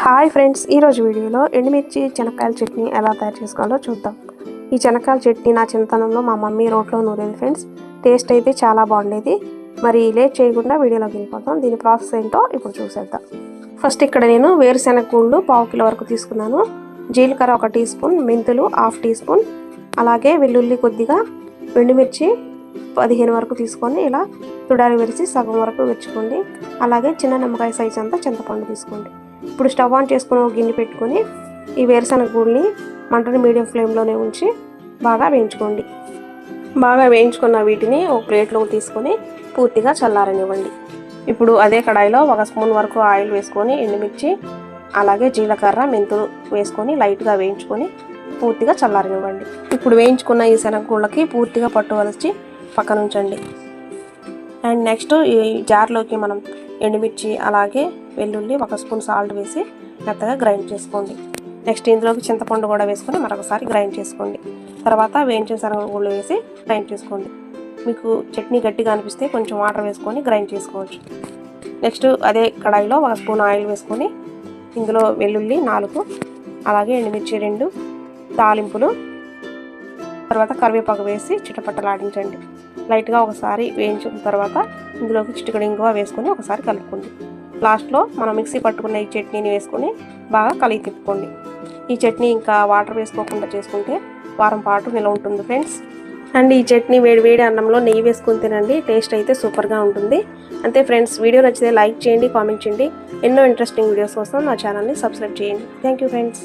Hi friends, ఈరోజు వీడియోలో ఎండుమిర్చి చెనక్కాయల చట్నీ ఎలా తయారు చేసుకోవాలో చూద్దాం. ఈ చెనక్కాయల చట్నీ నా చిన్నతనంలో మా మమ్మీ రోట్లో నూరేది ఫ్రెండ్స్. టేస్ట్ అయితే చాలా బాగుండేది. మరి లేట్ చేయకుండా వీడియోలోకి వెళ్ళిపోతాం. దీని ప్రాసెస్ ఏంటో ఇప్పుడు చూసేద్దాం. ఫస్ట్ ఇక్కడ నేను వేరుశెనగ గుళ్ళు 1/2 కిలో వరకు తీసుకున్నాను. జీలకర్ర 1 టీ స్పూన్, మెంతులు 1/2 టీ స్పూన్, అలాగే వెల్లుల్లి కొద్దిగా, ఎండుమిర్చి 15 వరకు తీసుకొని ఇలా తుడాలి విరిచి సగం వరకు విరుచుకోండి. అలాగే చిన్న నిమ్మకాయ సైజ్ అంతా చింతపండు తీసుకోండి. ఇప్పుడు స్టవ్ ఆన్ చేసుకుని ఒక గిన్నె పెట్టుకొని ఈ వేరుశనగ గుళ్ళని మంటని మీడియం ఫ్లేమ్లోనే ఉంచి బాగా వేయించుకోండి. బాగా వేయించుకున్న వీటిని ఒక ప్లేట్లోకి తీసుకొని పూర్తిగా చల్లారనివ్వండి. ఇప్పుడు అదే కడాయిలో 1 స్పూన్ వరకు ఆయిల్ వేసుకొని ఎండుమిర్చి అలాగే జీలకర్ర మెంతులు వేసుకొని లైట్గా వేయించుకొని పూర్తిగా చల్లారనివ్వండి. ఇప్పుడు వేయించుకున్న ఈ శనగ గుళ్ళకి పూర్తిగా పట్టువలిచి పక్కన ఉంచండి. అండ్ నెక్స్ట్ ఈ జార్లోకి మనం ఎండుమిర్చి అలాగే వెల్లుల్లి 1 స్పూన్ సాల్ట్ వేసి మెత్తగా గ్రైండ్ చేసుకోండి. నెక్స్ట్ ఇందులోకి చింతపండు కూడా వేసుకొని మరొకసారి గ్రైండ్ చేసుకోండి. తర్వాత వేయించిన శనగగుళ్ళు వేసి గ్రైండ్ చేసుకోండి. మీకు చట్నీ గట్టిగా అనిపిస్తే కొంచెం వాటర్ వేసుకొని గ్రైండ్ చేసుకోవచ్చు. నెక్స్ట్ అదే కడాయిలో 1 స్పూన్ ఆయిల్ వేసుకొని ఇందులో వెల్లుల్లి 4 అలాగే ఎండుమిర్చి 2 తాలింపులు, తర్వాత కరివేపాకు వేసి చిటపట్టలాడించండి. లైట్గా ఒకసారి వేయించిన తర్వాత ఇందులోకి చిటికెడు ఇంగువ వేసుకొని ఒకసారి కలుపుకోండి. లాస్ట్లో మనం మిక్సీ పట్టుకున్న ఈ చట్నీని వేసుకొని బాగా కలిగి తిప్పుకోండి. ఈ చట్నీ ఇంకా వాటర్ వేసుకోకుండా చేసుకుంటే వారం పాటు నిల్వ ఉంటుంది ఫ్రెండ్స్. అండ్ ఈ చట్నీ వేడి అన్నంలో నెయ్యి వేసుకొని తినండి. టేస్ట్ అయితే సూపర్గా ఉంటుంది. అంతే ఫ్రెండ్స్, వీడియో నచ్చితే లైక్ చేయండి, కామెంట్ చేయండి. ఎన్నో ఇంట్రెస్టింగ్ వీడియోస్ కోసం నా ఛానల్ని సబ్స్క్రైబ్ చేయండి. Thank you friends.